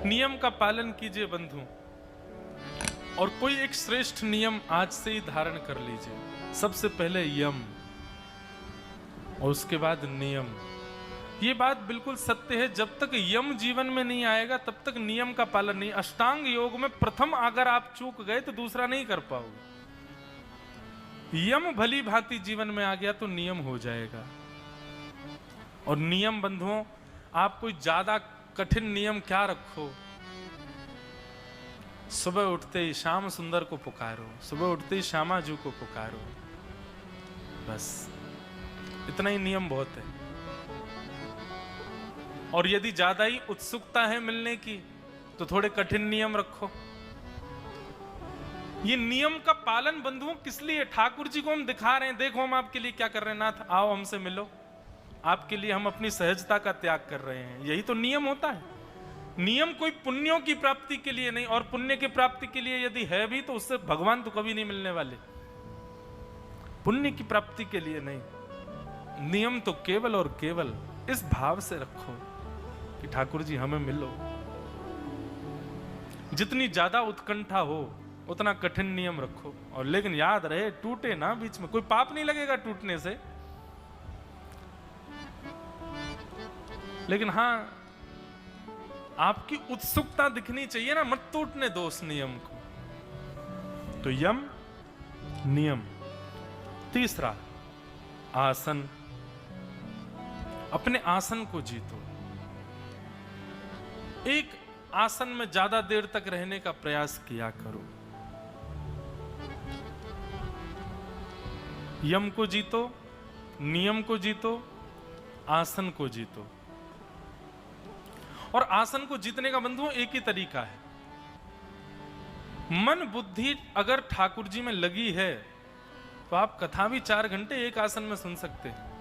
नियम का पालन कीजिए बंधु, और कोई एक श्रेष्ठ नियम आज से ही धारण कर लीजिए। सबसे पहले यम और उसके बाद नियम। ये बात बिल्कुल सत्य है, जब तक यम जीवन में नहीं आएगा तब तक नियम का पालन नहीं। अष्टांग योग में प्रथम अगर आप चूक गए तो दूसरा नहीं कर पाओगे। यम भली भांति जीवन में आ गया तो नियम हो जाएगा। और नियम बंधुओं, आप कोई ज्यादा कठिन नियम क्या रखो। सुबह उठते ही श्याम सुंदर को पुकारो, सुबह उठते ही श्यामाजू को पुकारो, बस इतना ही नियम बहुत है। और यदि ज्यादा ही उत्सुकता है मिलने की तो थोड़े कठिन नियम रखो। ये नियम का पालन बंधुओं किस लिए? ठाकुर जी को हम दिखा रहे हैं, देखो हम आपके लिए क्या कर रहे हैं, नाथ आओ हमसे मिलो, आपके लिए हम अपनी सहजता का त्याग कर रहे हैं। यही तो नियम होता है। नियम कोई पुण्यों की प्राप्ति के लिए नहीं, और पुण्य की प्राप्ति के लिए यदि है भी तो उससे भगवान तो कभी नहीं मिलने वाले। पुण्य की प्राप्ति के लिए नहीं, नियम तो केवल और केवल इस भाव से रखो कि ठाकुर जी हमें मिलो। जितनी ज्यादा उत्कंठा हो उतना कठिन नियम रखो, और लेकिन याद रहे टूटे ना बीच में। कोई पाप नहीं लगेगा टूटने से, लेकिन हां आपकी उत्सुकता दिखनी चाहिए ना, मत टूटने दो उस नियम को। तो यम नियम। तीसरा आसन। अपने आसन को जीतो। एक आसन में ज्यादा देर तक रहने का प्रयास किया करो। यम को जीतो, नियम को जीतो, आसन को जीतो। और आसन को जीतने का बंधुओं एक ही तरीका है। मन बुद्धि अगर ठाकुर जी में लगी है तो आप कथा भी 4 घंटे एक आसन में सुन सकते हैं।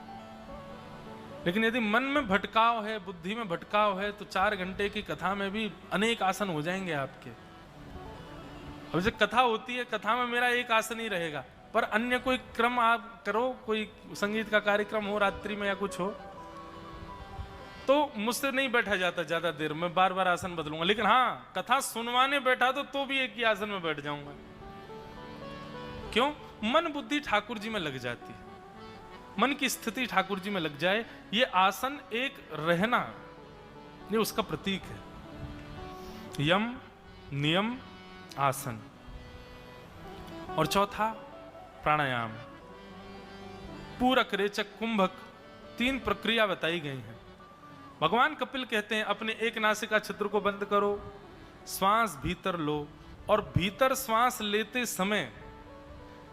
लेकिन यदि मन में भटकाव है, बुद्धि में भटकाव है, तो 4 घंटे की कथा में भी अनेक आसन हो जाएंगे आपके। अब जब कथा होती है, कथा में मेरा एक आसन ही रहेगा, पर अन्य कोई क्रम आप करो, कोई संगीत का कार्यक्रम हो रात्रि में या कुछ हो, तो मुझसे नहीं बैठा जाता ज्यादा देर, मैं बार बार आसन बदलूंगा। लेकिन हाँ, कथा सुनवाने बैठा तो भी एक ही आसन में बैठ जाऊंगा। क्यों? मन बुद्धि ठाकुर जी में लग जाती है, मन की स्थिति ठाकुर जी में लग जाए। ये आसन एक रहना, ये उसका प्रतीक है। यम, नियम, आसन। और चौथा प्राणायाम। पूरक, रेचक, कुंभक 3 प्रक्रिया बताई गई हैं। भगवान कपिल कहते हैं अपने एक नासिका छिद्र को बंद करो, श्वास भीतर लो, और भीतर श्वास लेते समय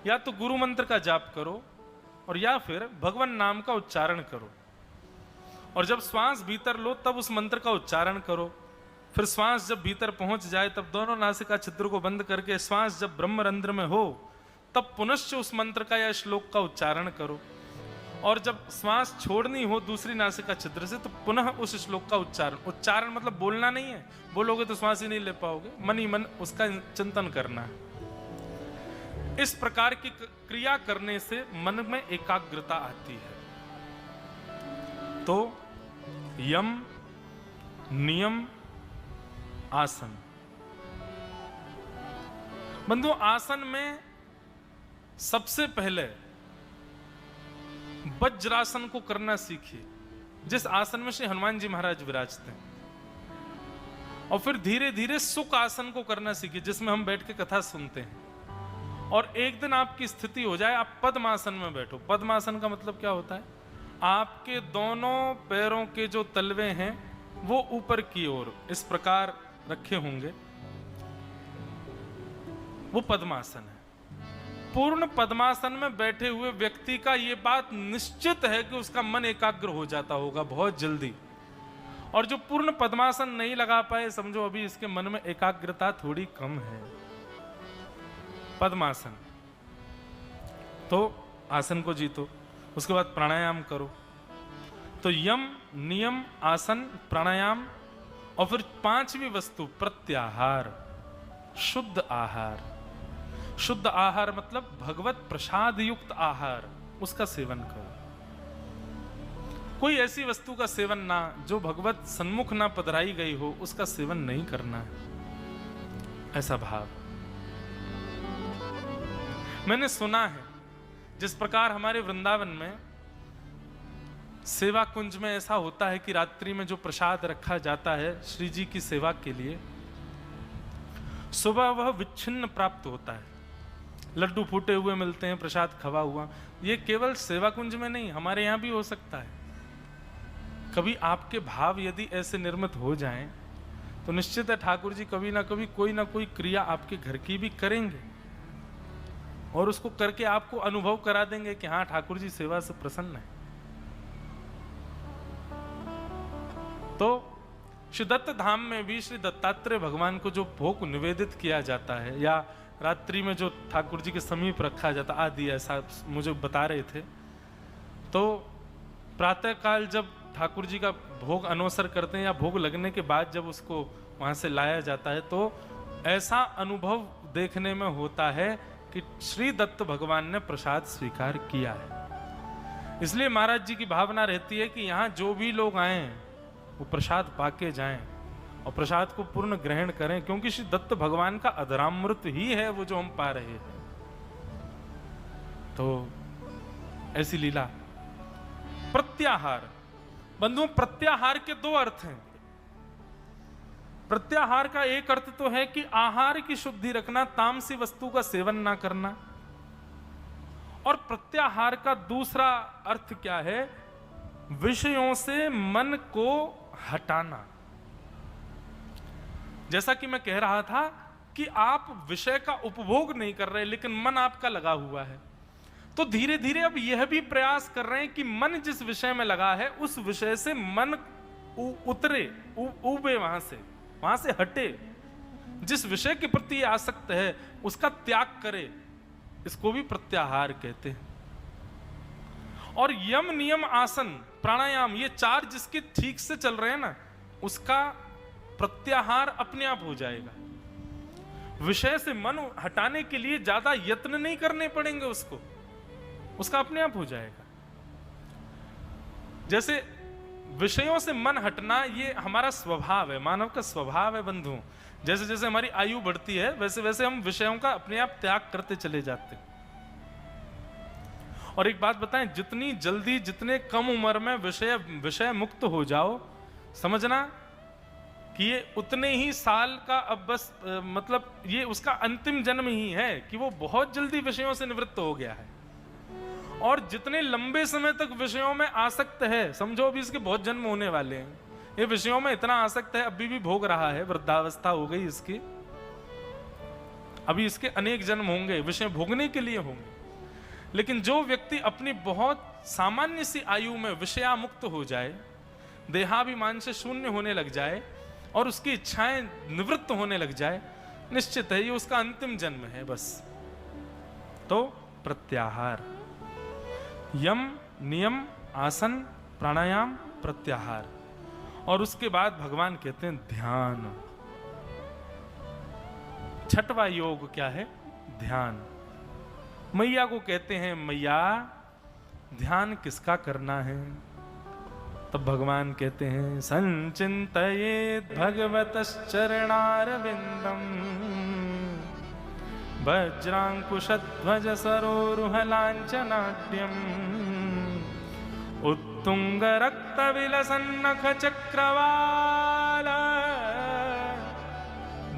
या तो गुरु मंत्र का जाप करो और या फिर भगवान नाम का उच्चारण करो। और जब श्वास भीतर लो तब उस मंत्र का उच्चारण करो। फिर श्वास जब भीतर पहुंच जाए तब दोनों नासिका छिद्र को बंद करके श्वास जब ब्रह्मरंध्र में हो तब पुनश्च उस मंत्र का या श्लोक का उच्चारण करो। और जब श्वास छोड़नी हो दूसरी नासिका छिद्र से तो पुनः उस श्लोक का उच्चारण। उच्चारण मतलब बोलना नहीं है, बोलोगे तो श्वास ही नहीं ले पाओगे, मन ही मन उसका चिंतन करना है। इस प्रकार की क्रिया करने से मन में एकाग्रता आती है। तो यम, नियम, आसन। बंधु, आसन में सबसे पहले वज्रासन को करना सीखिए, जिस आसन में श्री हनुमान जी महाराज विराजते हैं। और फिर धीरे धीरे सुख आसन को करना सीखिए, जिसमें हम बैठ के कथा सुनते हैं। और एक दिन आपकी स्थिति हो जाए आप पद्मासन में बैठो। पद्मासन का मतलब क्या होता है? आपके दोनों पैरों के जो तलवे हैं वो ऊपर की ओर इस प्रकार रखे होंगे, वो पद्मासन है। पूर्ण पद्मासन में बैठे हुए व्यक्ति का ये बात निश्चित है कि उसका मन एकाग्र हो जाता होगा बहुत जल्दी। और जो पूर्ण पद्मासन नहीं लगा पाए, समझो अभी इसके मन में एकाग्रता थोड़ी कम है। पद्मासन, तो आसन को जीतो। उसके बाद प्राणायाम करो। तो यम, नियम, आसन, प्राणायाम, और फिर 5वीं वस्तु प्रत्याहार, शुद्ध आहार। शुद्ध आहार मतलब भगवत प्रसाद युक्त आहार, उसका सेवन करो। कोई ऐसी वस्तु का सेवन ना, जो भगवत सन्मुख ना पधराई गई हो, उसका सेवन नहीं करना है, ऐसा भाव। मैंने सुना है जिस प्रकार हमारे वृंदावन में सेवा कुंज में ऐसा होता है कि रात्रि में जो प्रसाद रखा जाता है श्री जी की सेवा के लिए, सुबह वह विच्छिन्न प्राप्त होता है। लड्डू फूटे हुए मिलते हैं, प्रसाद खवा हुआ। ये केवल सेवा कुंज में नहीं, हमारे यहाँ भी हो सकता है। कभी आपके भाव यदि ऐसे निर्मित हो जाएं, तो निश्चित है ठाकुर जी कभी ना कभी कोई ना कोई क्रिया आपके घर की भी करेंगे, और उसको करके आपको अनुभव करा देंगे कि हाँ ठाकुर जी सेवा से प्रसन्न है। तो श्री दत्त धाम में भी श्री दत्तात्रेय भगवान को जो भोग निवेदित किया जाता है, या रात्रि में जो ठाकुर जी के समीप रखा जाता आदि, ऐसा मुझे बता रहे थे। तो प्रातः काल जब ठाकुर जी का भोग अनवसर करते हैं, या भोग लगने के बाद जब उसको वहां से लाया जाता है, तो ऐसा अनुभव देखने में होता है कि श्री दत्त भगवान ने प्रसाद स्वीकार किया है। इसलिए महाराज जी की भावना रहती है कि यहाँ जो भी लोग आए वो प्रसाद पाके जाएं और प्रसाद को पूर्ण ग्रहण करें, क्योंकि श्री दत्त भगवान का अधरामृत ही है वो जो हम पा रहे हैं। तो ऐसी लीला। प्रत्याहार, बंधुओं, प्रत्याहार के दो अर्थ हैं। प्रत्याहार का एक अर्थ तो है कि आहार की शुद्धि रखना, तामसी वस्तु का सेवन ना करना। और प्रत्याहार का दूसरा अर्थ क्या है? विषयों से मन को हटाना। जैसा कि मैं कह रहा था कि आप विषय का उपभोग नहीं कर रहे, लेकिन मन आपका लगा हुआ है, तो धीरे धीरे अब यह भी प्रयास कर रहे हैं कि मन जिस विषय में लगा है उस विषय से मन उतरे, उबे, वहां से हटे। जिस विषय के प्रति आसक्त है उसका त्याग करे, इसको भी प्रत्याहार कहते हैं। और यम, नियम, आसन, प्राणायाम, ये चार जिसके ठीक से चल रहे हैं ना, उसका प्रत्याहार अपने आप हो जाएगा। विषय से मन हटाने के लिए ज्यादा यत्न नहीं करने पड़ेंगे उसको, उसका अपने आप हो जाएगा। जैसे विषयों से मन हटना ये हमारा स्वभाव है, मानव का स्वभाव है बंधु। जैसे जैसे हमारी आयु बढ़ती है वैसे वैसे हम विषयों का अपने आप त्याग करते चले जाते हैं। और एक बात बताएं, जितनी जल्दी, जितने कम उम्र में विषय मुक्त हो जाओ, समझना कि ये उतने ही साल का अब बस मतलब ये उसका अंतिम जन्म ही है कि वो बहुत जल्दी विषयों से निवृत्त हो गया है। और जितने लंबे समय तक विषयों में आसक्त है, समझो अभी इसके बहुत जन्म होने वाले हैं, ये विषयों में इतना आसक्त है, अभी भी भोग रहा है, वृद्धावस्था हो गई इसकी, अभी इसके अनेक जन्म होंगे, विषय भोगने के लिए होंगे। लेकिन जो व्यक्ति अपनी बहुत सामान्य सी आयु में विषयामुक्त हो जाए, देहाभिमान से शून्य होने लग जाए और उसकी इच्छाएं निवृत्त होने लग जाए, निश्चित है ये उसका अंतिम जन्म है बस। तो प्रत्याहार, यम, नियम, आसन, प्राणायाम, प्रत्याहार। और उसके बाद भगवान कहते हैं ध्यान। छठवां योग क्या है? ध्यान। मैया को कहते हैं, मैया ध्यान किसका करना है? तब भगवान कहते हैं, संचिन्तयेत् भगवतश्चरणारविन्दम् वज्रांकुशध्वज सरोरुहलाञ्छनाढ्यम् उत्तुंग रक्त विलसन्नख चक्रवाल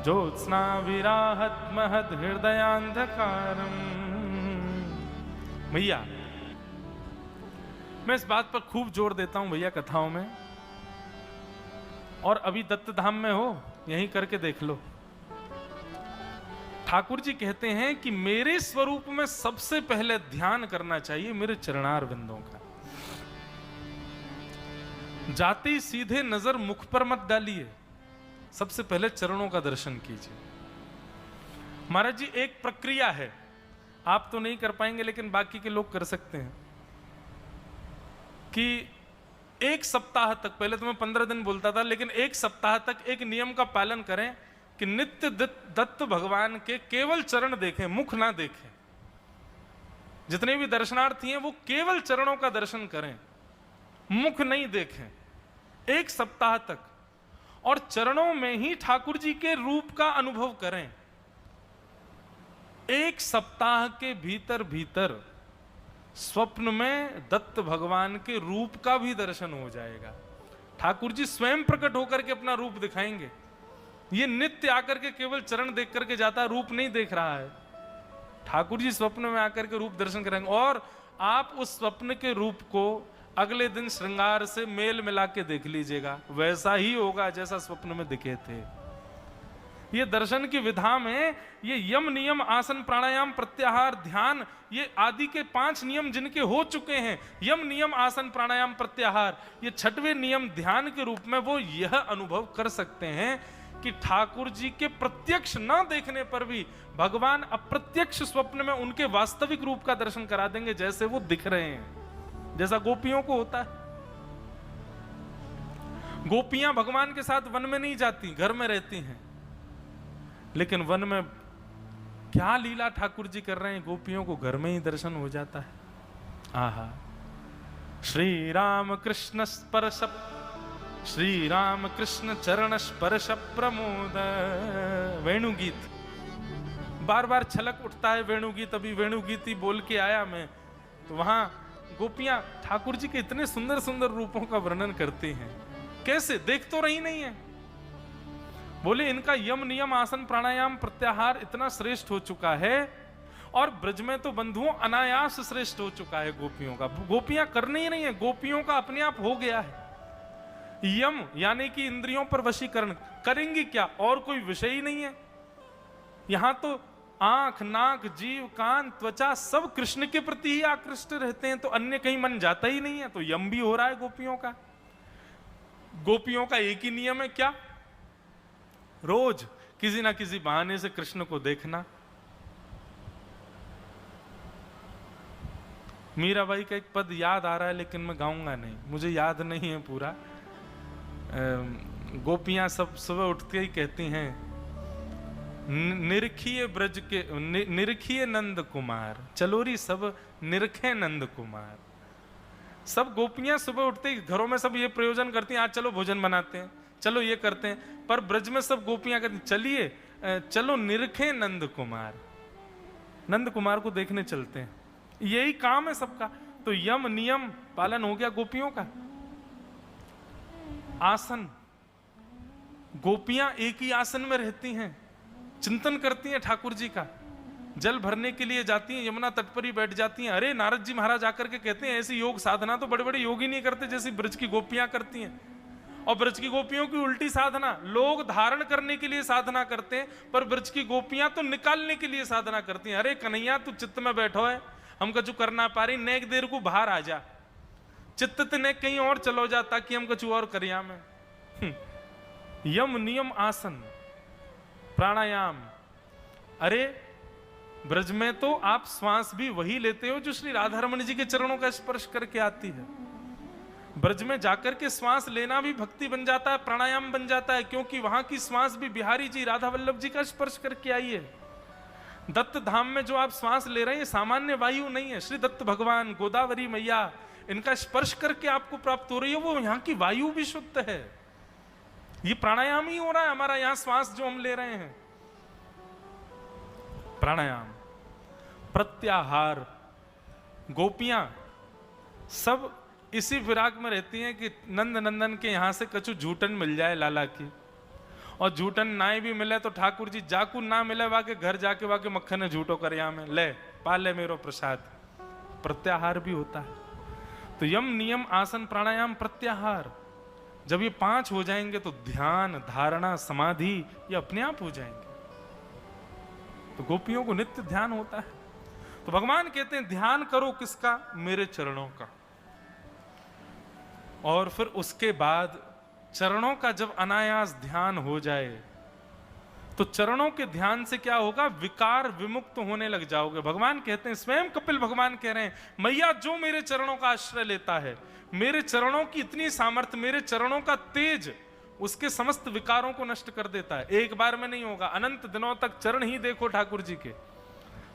ज्योत्स्ना विराहत महद हृदयांधकारम्। भैया, मैं इस बात पर खूब जोर देता हूं भैया कथाओं में, और अभी दत्त धाम में हो, यहीं करके देख लो। ठाकुर जी कहते हैं कि मेरे स्वरूप में सबसे पहले ध्यान करना चाहिए मेरे चरणार बिंदों का। जाते ही सीधे नजर मुख पर मत डालिए, सबसे पहले चरणों का दर्शन कीजिए। महाराज जी, एक प्रक्रिया है, आप तो नहीं कर पाएंगे लेकिन बाकी के लोग कर सकते हैं, कि एक सप्ताह तक, पहले तो मैं 15 दिन बोलता था, लेकिन एक सप्ताह तक एक नियम का पालन करें कि नित्य दत्त भगवान के केवल चरण देखें, मुख ना देखें। जितने भी दर्शनार्थी हैं वो केवल चरणों का दर्शन करें। मुख नहीं देखें 1 सप्ताह तक, और चरणों में ही ठाकुर जी के रूप का अनुभव करें। 1 सप्ताह के भीतर भीतर स्वप्न में दत्त भगवान के रूप का भी दर्शन हो जाएगा। ठाकुर जी स्वयं प्रकट होकर के अपना रूप दिखाएंगे। ये नित्य आकर के केवल चरण देख करके जाता, रूप नहीं देख रहा है। ठाकुर जी स्वप्न में आकर के रूप दर्शन करेंगे, और आप उस स्वप्न के रूप को अगले दिन श्रृंगार से मेल मिला के देख लीजिएगा, वैसा ही होगा जैसा स्वप्न में दिखे थे। ये दर्शन की विधा में ये यम नियम आसन प्राणायाम प्रत्याहार ध्यान, ये आदि के 5 नियम जिनके हो चुके हैं, यम नियम आसन प्राणायाम प्रत्याहार, ये 6वें नियम ध्यान के रूप में वो यह अनुभव कर सकते हैं कि ठाकुर जी के प्रत्यक्ष न देखने पर भी भगवान अप्रत्यक्ष स्वप्न में उनके वास्तविक रूप का दर्शन करा देंगे, जैसे वो दिख रहे हैं, जैसा गोपियों को होता है। गोपियां भगवान के साथ वन में नहीं जाती, घर में रहती हैं, लेकिन वन में क्या लीला ठाकुर जी कर रहे हैं, गोपियों को घर में ही दर्शन हो जाता है। आहा, श्री राम कृष्ण स्पर्श, श्री राम कृष्ण चरण स्पर्श प्रमोद। वेणुगीत बार बार छलक उठता है, वेणुगीत, अभी वेणुगीत ही बोल के आया मैं, तो वहां गोपियां ठाकुर जी के इतने सुंदर सुंदर रूपों का वर्णन करती हैं। कैसे, देख तो रही नहीं है, बोले इनका यम नियम आसन प्राणायाम प्रत्याहार इतना श्रेष्ठ हो चुका है, और ब्रज में तो बंधुओं अनायास श्रेष्ठ हो चुका है गोपियों का। गोपियां करनी ही नहीं है, गोपियों का अपने आप हो गया है। यम यानी कि इंद्रियों पर वशीकरण, करेंगी क्या, और कोई विषय ही नहीं है। यहां तो आंख नाक जीव कान त्वचा सब कृष्ण के प्रति ही आकृष्ट रहते हैं, तो अन्य कहीं मन जाता ही नहीं है। तो यम भी हो रहा है गोपियों का। गोपियों का एक ही नियम है, क्या, रोज किसी ना किसी बहाने से कृष्ण को देखना। मीराबाई का एक पद याद आ रहा है, लेकिन मैं गाऊंगा नहीं, मुझे याद नहीं है पूरा। गोपियां सब सुबह उठते ही कहती हैं, निरखिए ब्रज के निरखिए नंद कुमार, चलोरी सब निरखे नंद कुमार। सब गोपियां सुबह उठते ही घरों में सब ये प्रयोजन करती हैं, आज चलो भोजन बनाते हैं, चलो ये करते हैं, पर ब्रज में सब गोपियां कहती चलिए चलो निरखे नंद कुमार, नंद कुमार को देखने चलते हैं। यही काम है सबका। तो यम नियम पालन हो गया गोपियों का। आसन, गोपियां एक ही आसन में रहती हैं, चिंतन करती हैं ठाकुर जी का। जल भरने के लिए जाती हैं, यमुना तट पर ही बैठ जाती हैं। अरे नारद जी महाराज आकर के कहते हैं ऐसी योग साधना तो बड़े बड़े योगी नहीं करते जैसी ब्रज की गोपियां करती हैं। और ब्रज की गोपियों की उल्टी साधना, लोग धारण करने के लिए साधना करते हैं, पर ब्रज की गोपियां तो निकालने के लिए साधना करती हैं। अरे कन्हैया तू चित्त में बैठो है, हम कछु करना पा रही, नेक देर को बाहर आ जा, चित्त ने कहीं और चलो जा ताकि हम कछु और करिया में। यम नियम आसन प्राणायाम। अरे ब्रज में तो आप श्वास भी वही लेते हो जो श्री राधा रमण जी के चरणों का स्पर्श करके आती है। ब्रज में जाकर के श्वास लेना भी भक्ति बन जाता है, प्राणायाम बन जाता है, क्योंकि वहां की श्वास भी बिहारी जी राधा वल्लभ जी का स्पर्श करके आई है। दत्त धाम में जो आप श्वास ले रहे हैं सामान्य वायु नहीं है, श्री दत्त भगवान गोदावरी मैया इनका स्पर्श करके आपको प्राप्त हो रही है, वो यहाँ की वायु भी शुद्ध है। ये प्राणायाम ही हो रहा है हमारा, यहाँ श्वास जो हम ले रहे हैं। प्राणायाम, प्रत्याहार। गोपियां सब इसी विराग में रहती हैं कि नंद नंदन के यहां से कछु झूठन मिल जाए लाला की, और झूठन नाई भी मिले तो ठाकुर जी जाकू ना मिले वाके घर जाके वाके मक्खन झूठो कर यहाँ में ले पाले मेरो प्रसाद। प्रत्याहार भी होता है। तो यम नियम आसन प्राणायाम प्रत्याहार, जब ये 5 हो जाएंगे तो ध्यान धारणा समाधि ये अपने आप हो जाएंगे। तो गोपियों को नित्य ध्यान होता है। तो भगवान कहते हैं ध्यान करो किसका, मेरे चरणों का। और फिर उसके बाद चरणों का जब अनायास ध्यान हो जाए तो चरणों के ध्यान से क्या होगा, विकार विमुक्त होने लग जाओगे। भगवान कहते हैं, स्वयं कपिल भगवान कह रहे हैं, मैया जो मेरे चरणों का आश्रय लेता है, मेरे चरणों की इतनी सामर्थ्य, मेरे चरणों का तेज उसके समस्त विकारों को नष्ट कर देता है। एक बार में नहीं होगा, अनंत दिनों तक चरण ही देखो ठाकुर जी के,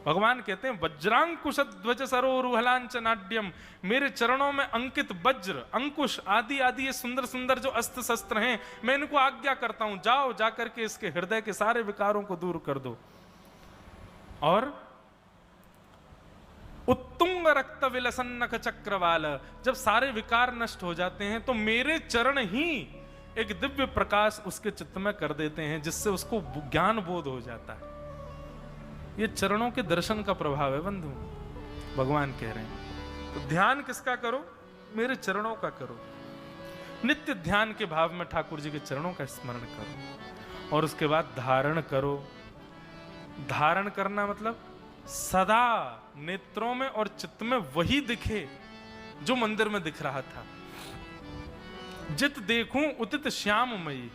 भगवान कहते हैं वज्रांकुश ध्वज सरोरुहलांच नाट्यम, मेरे चरणों में अंकित वज्र, अंकुश आदि आदि ये सुंदर सुंदर जो अस्त्र शस्त्र हैं, मैं इनको आज्ञा करता हूं, जाओ जाकर के इसके हृदय के सारे विकारों को दूर कर दो। और उत्तुंग रक्त विलसन्नक चक्रवाल, जब सारे विकार नष्ट हो जाते हैं तो मेरे चरण ही एक दिव्य प्रकाश उसके चित्त में कर देते हैं, जिससे उसको ज्ञान बोध हो जाता है। ये चरणों के दर्शन का प्रभाव है बंधु, भगवान कह रहे हैं। तो ध्यान किसका करो? मेरे चरणों का करो। नित्य ध्यान के भाव में ठाकुर जी के चरणों का स्मरण करो, और उसके बाद धारण करो। धारण करना मतलब सदा नेत्रों में और चित्त में वही दिखे जो मंदिर में दिख रहा था। जित देखूं उतित श्याममयी,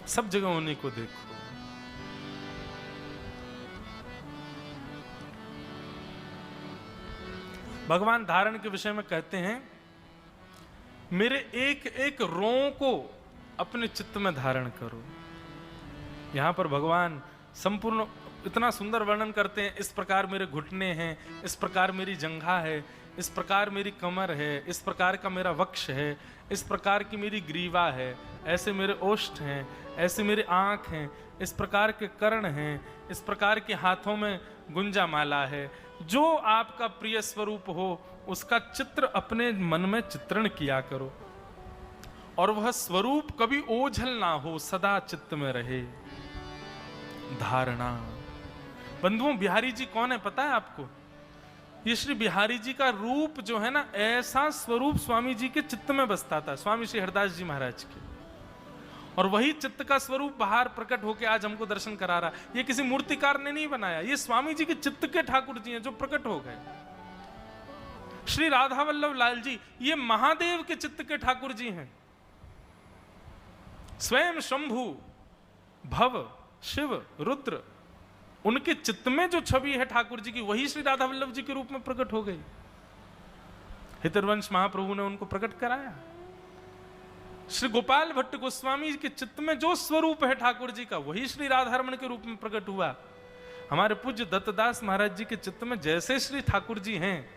सब जगह उन्हीं को देखो। भगवान धारण के विषय में कहते हैं, मेरे एक एक रों को अपने चित्त में धारण करो। यहां पर भगवान संपूर्ण इतना सुंदर वर्णन करते हैं, इस प्रकार मेरे घुटने हैं, इस प्रकार मेरी जंघा है, इस प्रकार मेरी कमर है, इस प्रकार का मेरा वक्ष है, इस प्रकार की मेरी ग्रीवा है, ऐसे मेरे ओष्ठ हैं, ऐसे मेरे आंख हैं, इस प्रकार के कर्ण हैं, इस प्रकार के हाथों में गुंजा माला है। जो आपका प्रिय स्वरूप हो उसका चित्र अपने मन में चित्रण किया करो, और वह स्वरूप कभी ओझल ना हो, सदा चित्त में रहे। धारणा। बंधुओं, बिहारी जी कौन है पता है आपको? ये श्री बिहारी जी का रूप जो है ना, ऐसा स्वरूप स्वामी जी के चित्त में बसता था, स्वामी श्री हरदास जी महाराज के। और वही चित्त का स्वरूप बाहर प्रकट होकर आज हमको दर्शन करा रहा। ये किसी मूर्तिकार ने नहीं बनाया, ये स्वामी जी के चित्त के ठाकुर जी हैं जो प्रकट हो गए। श्री राधा वल्लभ लाल जी ये महादेव के चित्त के ठाकुर जी हैं। स्वयं शंभु, भव, शिव, रुद्र, उनके चित्त में जो छवि है ठाकुर जी की, वही श्री राधा वल्लभ जी के रूप में प्रकट हो गई। हितरवंश महाप्रभु ने उनको प्रकट कराया। श्री गोपाल भट्ट गोस्वामी के चित्त में जो स्वरूप है ठाकुर जी का, वही श्री राधारमण के रूप में प्रकट हुआ। हमारे पूज्य दत्तदास महाराज जी के चित्त में जैसे श्री ठाकुर जी हैं,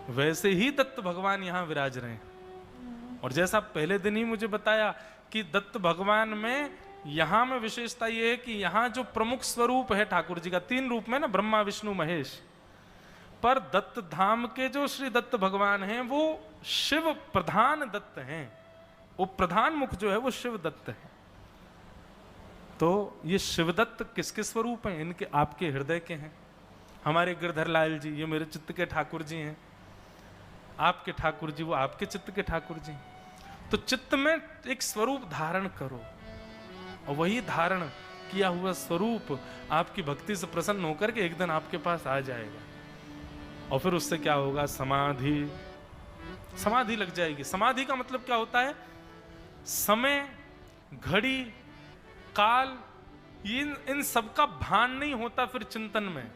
वैसे ही दत्त भगवान यहां विराज रहे हैं। और जैसा पहले दिन ही मुझे बताया कि दत्त भगवान में यहां में विशेषता यह है कि यहां जो प्रमुख स्वरूप है ठाकुर जी का, 3 रूप में ना, ब्रह्मा विष्णु महेश, पर दत्त धाम के जो श्री दत्त भगवान हैं वो शिव प्रधान दत्त हैं। वो प्रधान मुख जो है वो शिव दत्त है। तो ये शिवदत्त किसके स्वरूप हैं? इनके आपके हृदय के हैं। हमारे गिरधर लाल जी ये मेरे चित्त के ठाकुर जी हैं, आपके ठाकुर जी वो आपके चित्त के ठाकुर जी। तो चित्त में एक स्वरूप धारण करो, और वही धारण किया हुआ स्वरूप आपकी भक्ति से प्रसन्न होकर के एक दिन आपके पास आ जाएगा। और फिर उससे क्या होगा? समाधि, समाधि लग जाएगी। समाधि का मतलब क्या होता है? समय, घड़ी, काल, इन सब का भान नहीं होता। फिर चिंतन में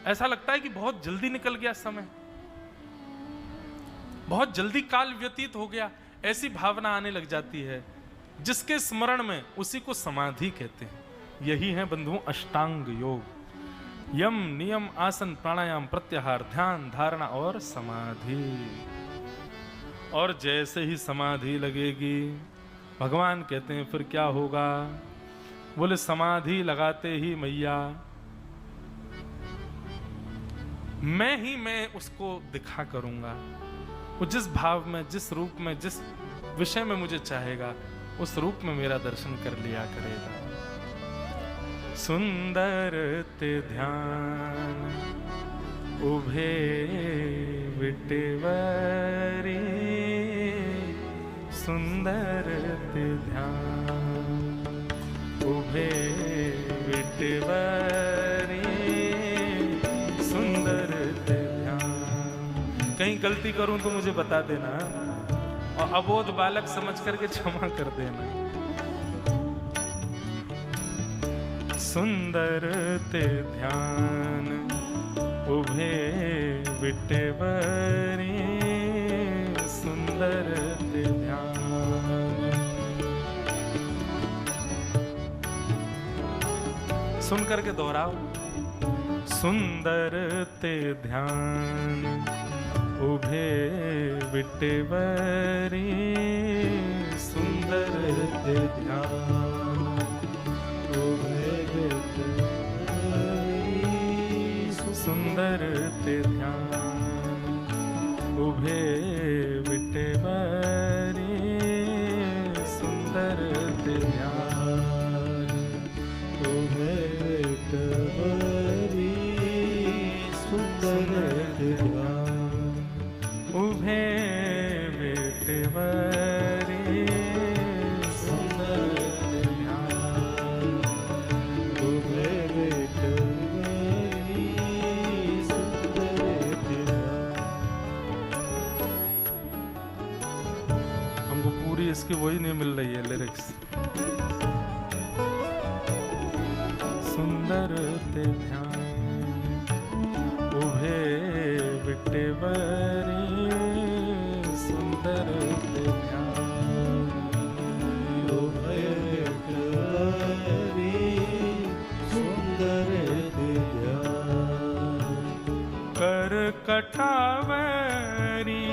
ऐसा लगता है कि बहुत जल्दी निकल गया समय, बहुत जल्दी काल व्यतीत हो गया, ऐसी भावना आने लग जाती है। जिसके स्मरण में, उसी को समाधि कहते हैं। यही है बंधुओं अष्टांग योग। यम, नियम, आसन, प्राणायाम, प्रत्याहार, ध्यान, धारणा और समाधि। और जैसे ही समाधि लगेगी, भगवान कहते हैं फिर क्या होगा? बोले समाधि लगाते ही मैया मैं उसको दिखा करूंगा। वो जिस भाव में, जिस रूप में, जिस विषय में मुझे चाहेगा, उस रूप में मेरा दर्शन कर लिया करेगा। सुंदर ते ध्यान उभे विटेवरी, सुंदर ते ध्यान उभे विटेवरी, सुंदर ते ध्यान। कहीं गलती करूं तो मुझे बता देना, और अबोध बालक समझ करके क्षमा कर देना। सुंदर ते ध्यान उभे विटेवरी, सुंदर ते ध्यान। सुन करके दोहराओ। सुंदर ते ध्यान उभे विटेवरी, सुंदर ते ध्यान उभे विटेवरी, सुंदर ते ध्यान उभे विटेवरी, सुंदर ते ध्यान उभे विटेवरी, सुंदर ते ध्यान उभे विटेवरी, सुंदर ते ध्यान उभे विटेवरी, सुंदर ते ध्यान। हमको पूरी इसकी वही नहीं मिल रही है लिरिक्स। सुंदर ते ध्यान उभे विटेवरी, सुंदर ते ध्यान उभे विटेवरी, सुंदर ते ध्यान। कर कटावरी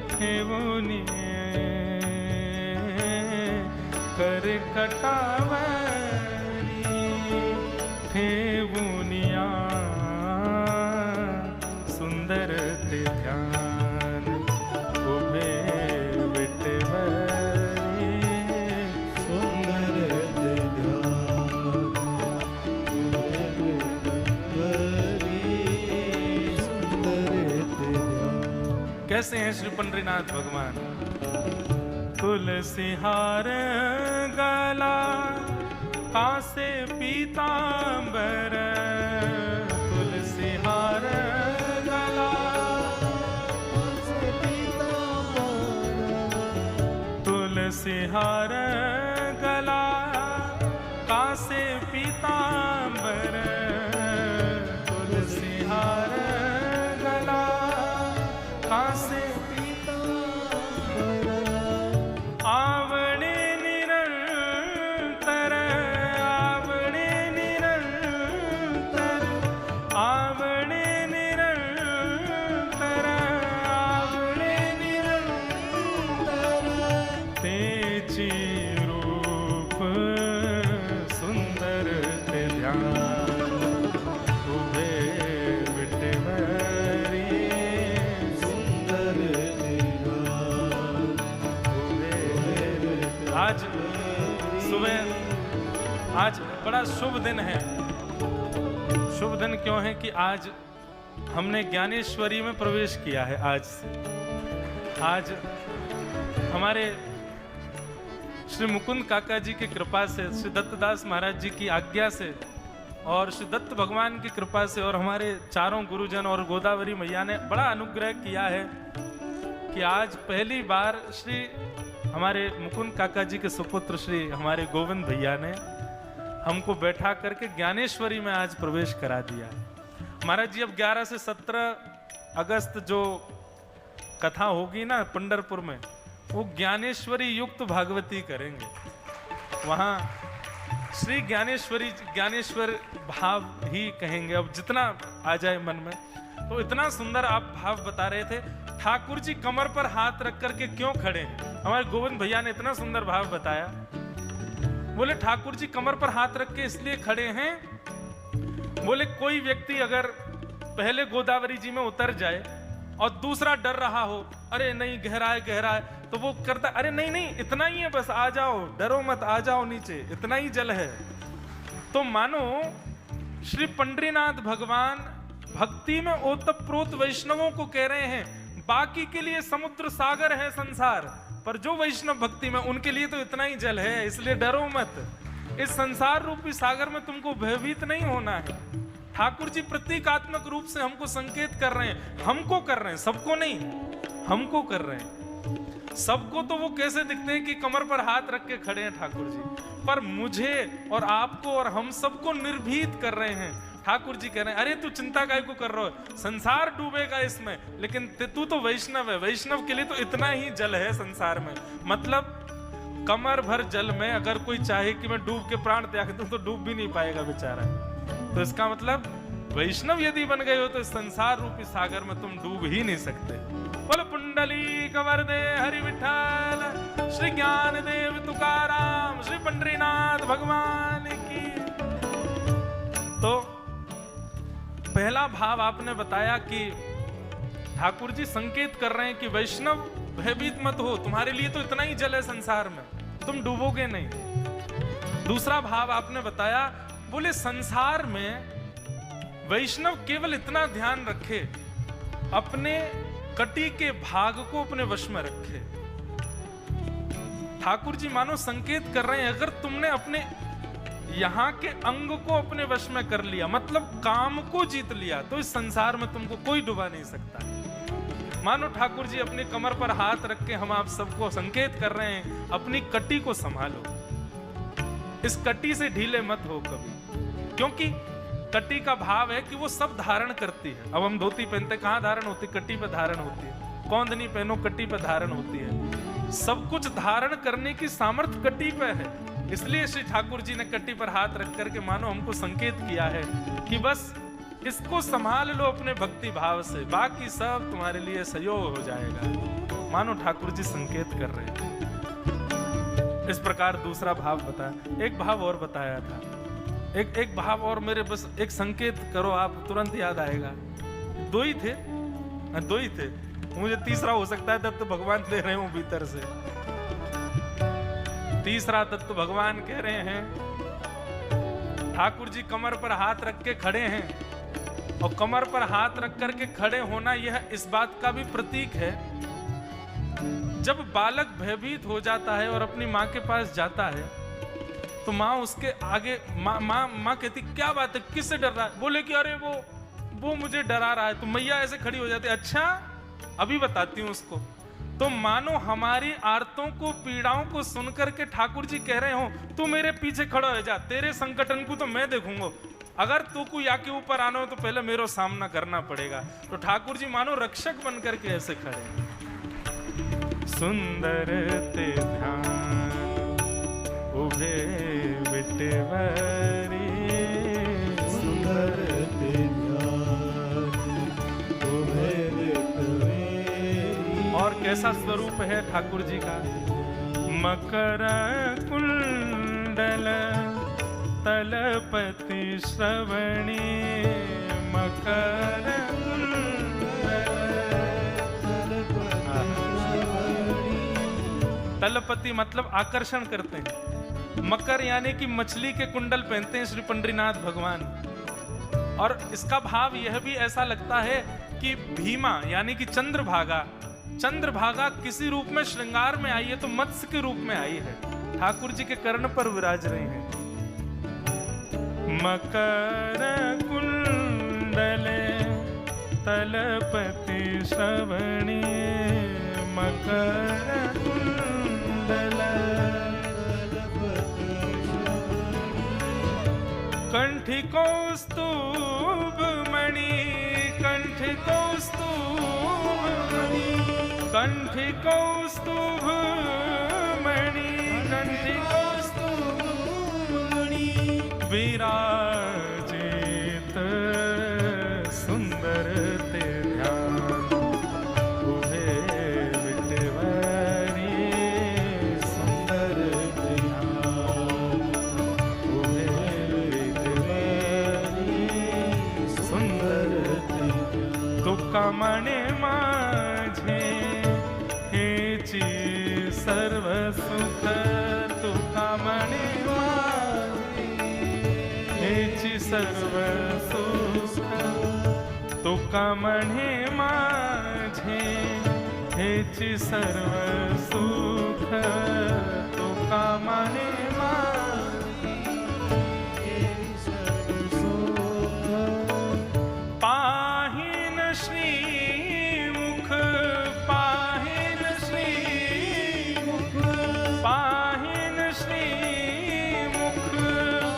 ठेवुनी, कर कटावरी ठेवुनिया, सुंदर ते ध्यान उभे विटेवरी, सुंदर ते ध्यान उभे विटेवरी, सुंदर ते ध्यान। कैसे हैं श्री पंडरीनाथ भगवान? तुलसी हार गला कासे पीतांबर, तुलसी हार गला कासे पीतांबर, तुलसी हार गला कासे पीतांबर, तुलसी हार गला कासे पीतांबर, आवणे निरंतर, आवणे निरंतर, आवणे निरंतर, आवणे निरंतर, तेची रूप सुंदर ते ध्यान उभे विटेवरी, सुंदर ते ध्यान उभे। आज सुबह, आज बड़ा शुभ दिन है। शुभ दिन क्यों है कि आज हमने ज्ञानेश्वरी में प्रवेश किया है। आज से, आज हमारे श्री मुकुंद काका जी की कृपा से, श्री दत्तदास महाराज जी की आज्ञा से और श्री दत्त भगवान की कृपा से और हमारे चारों गुरुजन और गोदावरी मैया ने बड़ा अनुग्रह किया है कि आज पहली बार श्री हमारे मुकुंद काका जी के सुपुत्र श्री हमारे गोविंद भैया ने हमको बैठा करके ज्ञानेश्वरी में आज प्रवेश करा दिया। महाराज जी अब 11 से 17 अगस्त जो कथा होगी ना पंढरपुर में, वो ज्ञानेश्वरी युक्त भागवती करेंगे। वहाँ श्री ज्ञानेश्वरी, ज्ञानेश्वर भाव ही कहेंगे। अब जितना आ जाए मन में, तो इतना सुंदर आप भाव बता रहे थे। ठाकुर जी कमर पर हाथ रख करके क्यों खड़े हैं? हमारे गोविंद भैया ने इतना सुंदर भाव बताया। बोले ठाकुर जी कमर पर हाथ रख के इसलिए खड़े हैं, बोले कोई व्यक्ति अगर पहले गोदावरी जी में उतर जाए और दूसरा डर रहा हो, अरे नहीं गहरा है गहरा है, तो वो करता अरे नहीं नहीं इतना ही है, बस आ जाओ, डरो मत, आ जाओ नीचे, इतना ही जल है। तो मानो श्री पंडरीनाथ भगवान भक्ति में ओतप्रोत वैष्णवों को कह रहे हैं, बाकी के लिए समुद्र सागर है संसार, पर जो वैष्णव भक्ति में, उनके लिए तो इतना ही जल है, इसलिए डरो मत। इस संसार रूपी सागर में तुमको भयभीत नहीं होना है। ठाकुर जी प्रतीकात्मक रूप से हमको संकेत कर रहे हैं, हमको कर रहे हैं, सबको नहीं, हमको कर रहे हैं। सबको तो वो कैसे दिखते हैं कि कमर पर हाथ रख के खड़े हैं ठाकुर जी, पर मुझे और आपको और हम सबको निर्भीत कर रहे हैं। ठाकुर जी कह रहे हैं, अरे तू चिंता काय को कर रहा है, संसार डूबेगा इसमें, लेकिन तू तो वैष्णव है, वैष्णव के लिए तो इतना ही जल है संसार में। मतलब कमर भर जल में अगर कोई चाहे कि मैं डूब के प्राण त्याग दूं तो डूब भी नहीं पाएगा बेचारा। तो इसका मतलब वैष्णव यदि बन गए हो तो संसार रूपी सागर में तुम डूब ही नहीं सकते। बोलो पुंडली कवरदे हरि विठ्ठल, श्री ज्ञान देव तुकाराम, श्री पंडरीनाथ भगवान की। तो पहला भाव आपने बताया कि ठाकुर जी संकेत कर रहे हैं कि वैष्णव भयभीत मत हो, तुम्हारे लिए तो इतना ही जल है संसार में, तुम डूबोगे नहीं। दूसरा भाव आपने बताया, बोले संसार में वैष्णव केवल इतना ध्यान रखे, अपने कटी के भाग को अपने वश में रखे। ठाकुर जी मानो संकेत कर रहे हैं, अगर तुमने अपने यहां के अंग को अपने वश में कर लिया, मतलब काम को जीत लिया, तो इस संसार में तुमको कोई डुबा नहीं सकता। मानो ठाकुर जी अपनी कमर पर हाथ रख के हम आप सबको संकेत कर रहे हैं, अपनी कटी को संभालो, इस कटी से ढीले मत हो कभी, क्योंकि कटी का भाव है कि वो सब धारण करती है। अब हम धोती पहनते, कहां धारण होती है? कटी पे धारण होती है। कौंदनी पहनो, कटी पे धारण होती है। सब कुछ धारण करने की सामर्थ्य कटी पे है। इसलिए श्री ठाकुर जी ने कटी पर हाथ रख करके मानो हमको संकेत किया है कि बस इसको संभाल लो अपने भक्ति भाव से, बाकी सब तुम्हारे लिए सहयोग हो जाएगा। मानो ठाकुर जी संकेत कर रहे हैं। इस प्रकार दूसरा भाव बताया। एक भाव और बताया था, एक भाव और मेरे बस एक संकेत करो आप, तुरंत याद आएगा। दो ही थे, मुझे तीसरा हो सकता है तत्व भगवान दे रहे हो भीतर से। तीसरा तत्व भगवान कह रहे हैं, ठाकुर जी कमर पर हाथ रख के खड़े हैं, और कमर पर हाथ रख करके खड़े होना यह इस बात का भी प्रतीक है, जब बालक भयभीत हो जाता है और अपनी माँ के पास जाता है तो माँ उसके आगे माँ कहती क्या बात है, किससे डर रहा है? बोले कि अरे वो मुझे डरा रहा है। तो मैया ऐसे खड़ी हो जाती, अच्छा अभी बताती हूँ उसको। तो मानो हमारी आर्तों को, पीड़ाओं को सुन करके ठाकुर जी कह रहे हो, तू मेरे पीछे खड़ा हो जा, तेरे संकटन को तो मैं देखूंगा, अगर तू को या के ऊपर आना हो तो पहले मेरा सामना करना पड़ेगा। तो ठाकुर जी मानो रक्षक बन करके ऐसे खड़े। सुंदर ते ध्यान उभे विटवरी, सुंदर ते ध्यान उभे विटवरी। और कैसा स्वरूप है ठाकुर जी का? मकर कुंडल तलपति श्रवणी, मकर तलपति मतलब आकर्षण करते हैं। मकर यानी कि मछली के कुंडल पहनते हैं श्री पंडरीनाथ भगवान। और इसका भाव यह भी ऐसा लगता है कि भीमा यानी कि चंद्रभागा किसी रूप में श्रृंगार में आई है, तो मत्स्य के रूप में आई है, ठाकुर जी के कर्ण पर विराज रहे हैं। मकर कुंडले तलपति श्रवणी, मकर कुंडल कंठी कौस्तुभ मणि, कंठी कौस्तुभ मणि, कंठी कौस्तुभ मणि, कंठी कौस्तुभ मणि, विराजित सुंदर ते ध्यान उभे विटवरी, सुंदर ते ध्यान उभे विटवरी, सुंदर ते तुका मणे माझे हेची सर्व सुख, तुका मणे हेची सर्व सुख, तुका म्हणे माझे हेची सर्व सुख, तुका म्हणे माझे हेची सर्व सुख, पाहिन श्रीमुख, पाहिन श्रीमुख, पाहिन श्रीमुख,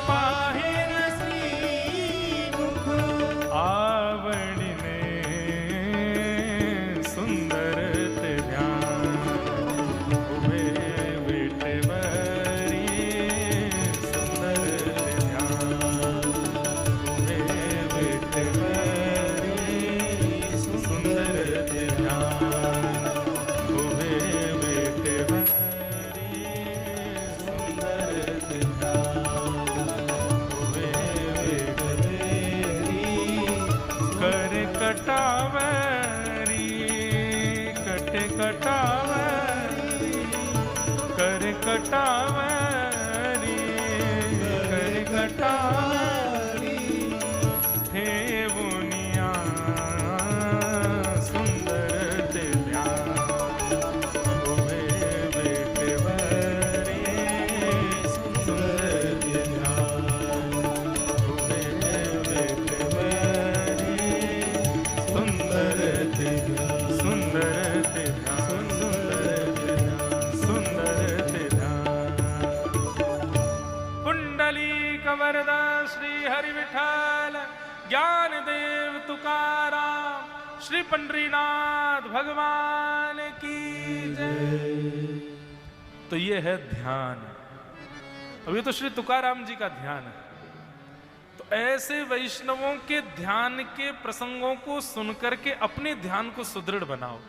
पाहिन श्रीमुख, आवडीने सुंदर ते ध्यान उभे विटवरी, कटावरी, कर कटावरी, कर कटावरी, हे बुनिया सुंदर ते ध्यान, तुम्हे बेटे बरी सुंदर ते ध्यान, तुम्हे बेटे बरी सुंदर ते ध्यान, सुंदर ते ध्यान, सुंदर ते ध्यान। पुंडलीक वरदा श्री हरि विठ्ठल, ज्ञान देव तुकाराम, श्री पंडरीनाथ भगवान की जय। तो ये है ध्यान। अब ये तो श्री तुकाराम जी का ध्यान है। तो ऐसे वैष्णवों के ध्यान के प्रसंगों को सुनकर के अपने ध्यान को सुदृढ़ बनाओ।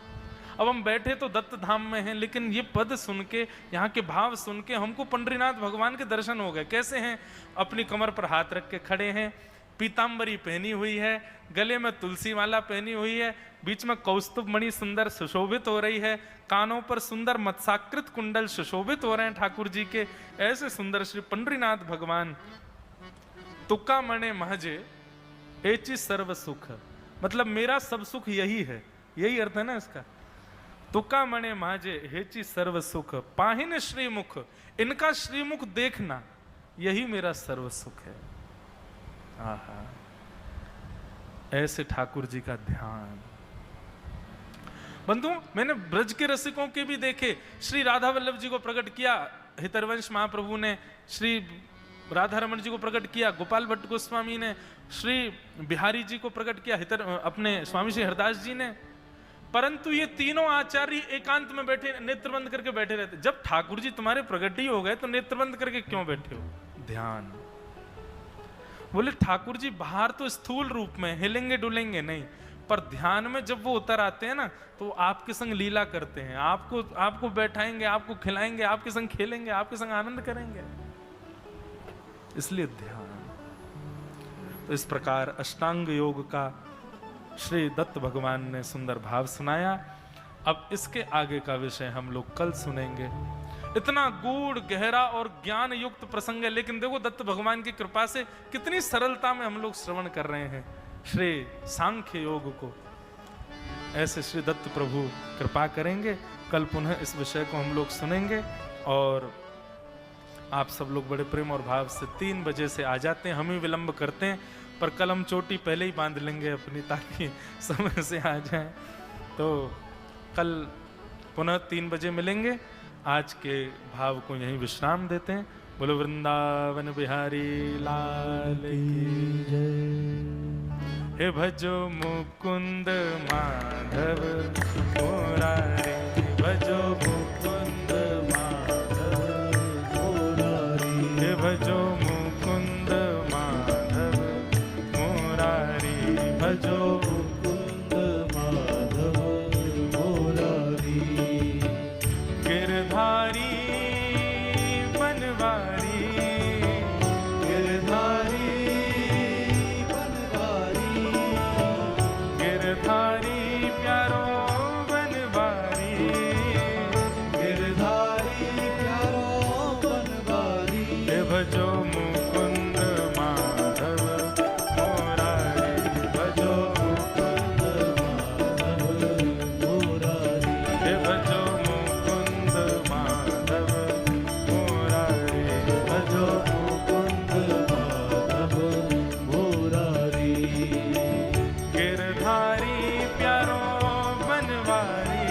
अब हम बैठे तो दत्त धाम में हैं, लेकिन ये पद सुन के, यहाँ के भाव सुन के हमको पंडरीनाथ भगवान के दर्शन हो गए। कैसे हैं? अपनी कमर पर हाथ रख के खड़े हैं, पीतांबरी पहनी हुई है, गले में तुलसी माला पहनी हुई है, बीच में कौस्तुभ मणि सुंदर सुशोभित हो रही है, कानों पर सुंदर मत्साकृत कुंडल सुशोभित हो रहे हैं ठाकुर जी के। ऐसे सुंदर श्री पंडरीनाथ भगवान। तुक्का मणे महजे एचि सर्व सुख, मतलब मेरा सब सुख यही है, यही अर्थ है ना इसका। तुक्का मणे महजे हेचि सर्व सुख, पाहिन श्रीमुख, इनका श्रीमुख देखना यही मेरा सर्व सुख है। आहा, ऐसे ठाकुर जी का ध्यान। बंधु, मैंने ब्रज के रसिकों के भी देखे। श्री राधा वल्लभ जी को प्रकट किया हितरवंश महाप्रभु ने, श्री राधा रमण जी को प्रकट किया गोपाल भट्ट गोस्वामी ने, श्री बिहारी जी को प्रकट किया अपने स्वामी श्री हरदास जी ने। परंतु ये तीनों आचार्य एकांत में बैठे, नेत्र बंद करके बैठे रहते। जब ठाकुर जी तुम्हारे प्रकट ही हो गए तो नेत्र बंद करके क्यों बैठे हो? ध्यान। बोले ठाकुर जी बाहर तो स्थूल रूप में हिलेंगे डुलेंगे नहीं, पर ध्यान में जब वो उतर आते हैं ना, तो आपके संग लीला करते हैं, आपको बैठाएंगे, आपको खिलाएंगे, आपके संग खेलेंगे, आपके संग आनंद करेंगे। इसलिए ध्यान। तो इस प्रकार अष्टांग योग का श्री दत्त भगवान ने सुंदर भाव सुनाया। अब इसके आगे का विषय हम लोग कल सुनेंगे। इतना गूढ़ गहरा और ज्ञान युक्त प्रसंग है, लेकिन देखो दत्त भगवान की कृपा से कितनी सरलता में हम लोग श्रवण कर रहे हैं श्री सांख्य योग को। ऐसे श्री दत्त प्रभु कृपा करेंगे। कल पुनः इस विषय को हम लोग सुनेंगे और आप सब लोग बड़े प्रेम और भाव से 3 बजे से आ जाते हैं। हम ही विलंब करते हैं, पर कल हम चोटी पहले ही बांध लेंगे अपनी, ताकि समय से आ जाएं। तो कल पुनः 3 बजे मिलेंगे। आज के भाव को यहीं विश्राम देते हैं। बोलो वृंदावन बिहारी लाल की जय। हे भजो मुकुंद माधव मुरारी, भजो मुकुंद माधव मुरारी, हे भजो मुकुंद माधव मुरारी, भजो मुकुंद माधव मुरारी। गिरधारी बनवारी, गिरधारी बनवारी, गिरधारी प्यारो बनवारी, गिरधारी प्यारो बनवारी। हे भजो मुकुंद माधव मुरारी, भजो मुकुंद माधव मुरारी, हे भजो मुकुंद माधव मुरारी, भजो मुकुंद माधव मुरारी। गिरधारी प्यारो बनवारी,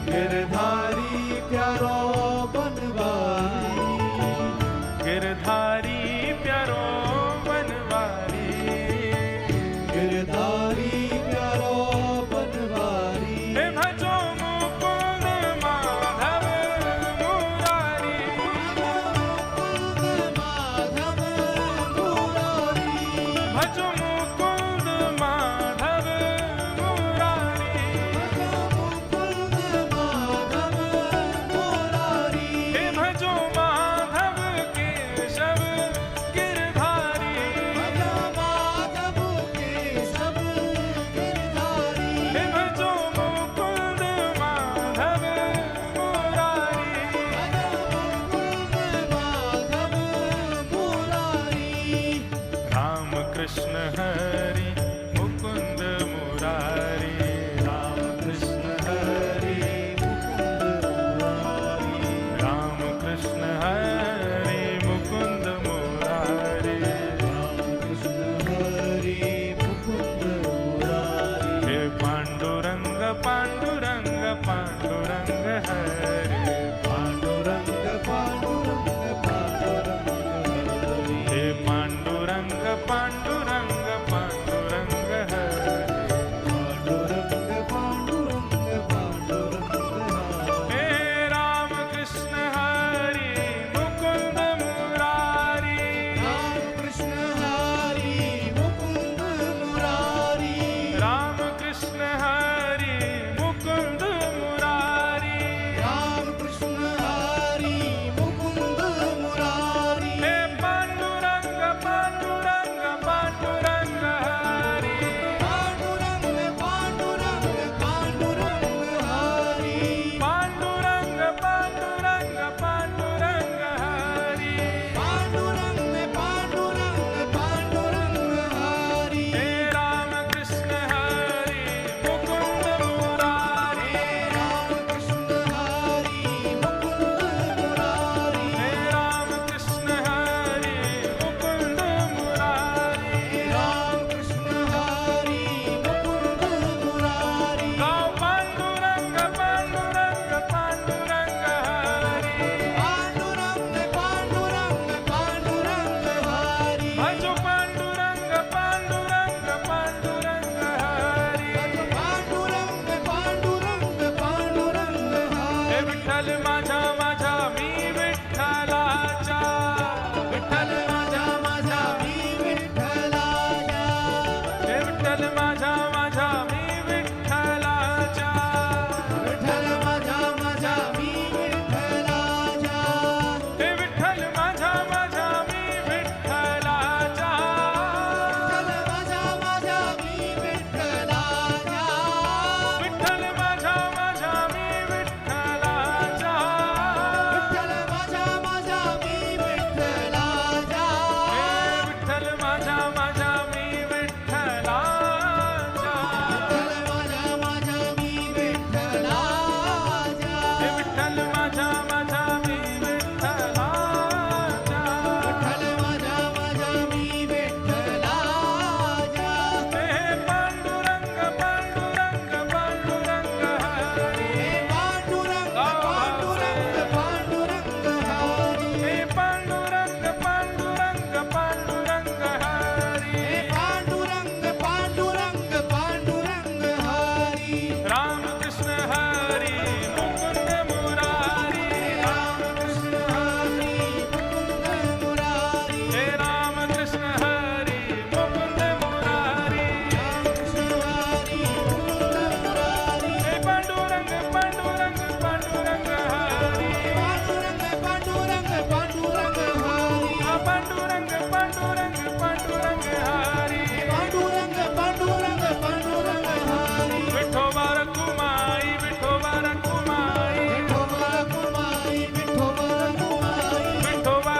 गिरधारी प्यारो बनवारी, गिरधारी प्यारो बनवारी, गिरधारी प्यारो बनवारी। हे भजो मुकुंद माधव मुरारी, माधव मुरारी, भजो मुकुंद माधव मुरारी, मुकुंद माधव मुरारी। हे भजो माधव केशव गिरधारी, भजो माधव केशव गिरधारी। हे भजो मुकुंद माधव कृष्ण हरि मुकुंद मुरारी, राम कृष्ण हरि मुकुंद मुरारी, राम कृष्ण हरि मुकुंद मुरारी, राम कृष्ण हरि मुकुंद मुरारी, हे पांडुरंग पांडुरंग पांडुरंग हरि, पांडुरंग पांडुरंग पांडुरंग हरि, हे पांडुरंग पांडुरंग पांडुरंग हरि, पांडुरंग पांडुरंग पांडुरंग हरि, हे राम कृष्ण हरि मुकुंद मुरारी, राम कृष्ण हरि मुकुंद मुरारी, राम कृष्ण हरि मुकुंद मुरारी, राम कृष्ण हरि मुकुंद मुरारी, हे पांडुरंग पांडुरंग पांडुरंग हरि, पांडुरंग पांडुरंग पांडुरंग हरि, पांडुरंग पांडुरंग पांडुरंग हरि, पांडुरंग पांडुरंग पांडुरंग हरि, हे राम कृष्ण हरि मुकुंद मुरारी, राम कृष्ण हरि मुकुंद मुरारी, हे राम कृष्ण हरि मुकुंद मुरारी, राम कृष्ण हरि मुकुंद मुरारी, गाओ पांडुरंग पांडुरंग पांडुरंग हरि, पांडुरंग पांडुरंग पांडुरंग हरि, भजो पांडुरंग पांडुरंग पांडुरंग हरि, पांडुरंग पांडुरंग पांडुरंग हे हरि, विठ्ठल माझा माझा मी विठ्ठलाचा, विठ्ठल माझा माझा मी विठ्ठलाचा, हे विठ्ठल माझा माझा मी विठ्ठलाचा, विठ्ठल माझा माझा मी विठ्ठलाचा, हे विठ्ठल माझा माझा मी विठ्ठलाचा, विठ्ठल माझा माझा मी विठ्ठलाचा, विठ्ठल माझा माझा मी विठ्ठलाचा, विठ्ठल माझा माझा मी विठ्ठलाचा, हे विठ्ठल माझा माझा मी विठ्ठलाचा, विठ्ठल माझा माझा मी विठ्ठलाचा, हे विठ्ठल माझा माझा मी विठ्ठलाचा, विठ्ठल माझा माझा मी विठ्ठलाचा, हे पांडुरंग पांडुरंग पांडुरंग हरि, हे पांडुरंग पांडुरंग पांडुरंग हरि, हे पांडुरंग पांडुरंग पांडुरंग हरि, हे पांडुरंग पांडुरंग पांडुरंग हरि, राम कृष्ण हरि मुकुंद मुरारी, राम कृष्ण हरि मुकुंद मुरारी, हे राम कृष्ण हरि मुकुंद मुरारी, राम कृष्ण हरि मुकुंद मुरारी, हे पांडुरंग पांडुरंग पांडुरंग हरि, पांडुरंग पांडुरंग पांडुरंग हरि, हा पांडुरंग पांडुरंग पांडुरंग हरि, पांडुरंग पांडुरंग पांडुरंग हरि, विठोबा रखुमाई विठोबा रखुमाई, विठोबा रखुमाई, विठोबा रखुमाई, विठोबा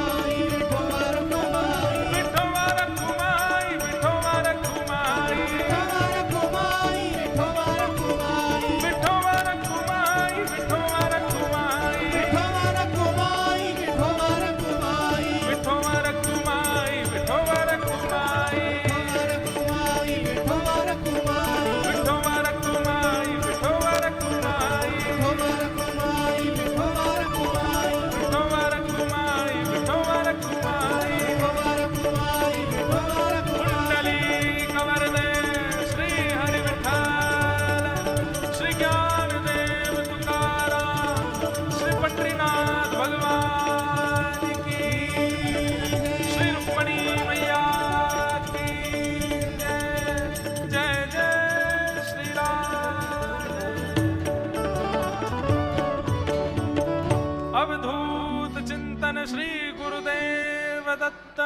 रखुमाई विठोबा रखुमाई, विठोबा रखुमाई, विठोबा रखुमाई, विठोबा रखुमाई विठोबा रखुमाई, विठोबा रखुमाई, विठोबा रखुमाई, विठोबा रखुमाई विठोबा रखुमाई, विठोबा रखुमाई, विठोबा रखुमाई, विठोबा रखुमाई विठोबा रखुमाई, विठोबा रखुमाई, विठोबा रखुमाई, विठोबा रखुमाई विठोबा रखुमाई, विठोबा रखुमाई, विठोबा रखुमाई, विठोबा रखुमाई विठोबा रखुमाई, विठोबा रखुमाई, विठोबा रखुमाई, कुंडली कवरदे श्री हरि विठ्ठल, श्री ज्ञानदेव तुकाराम, श्री पंढरीनाथ भगवान की, श्री रुक्मणी मैया की जय, जय जय श्री राम। अवधूत चिंतन श्री गुरुदेव दत्त,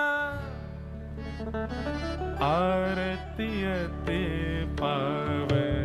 आरती अति पावन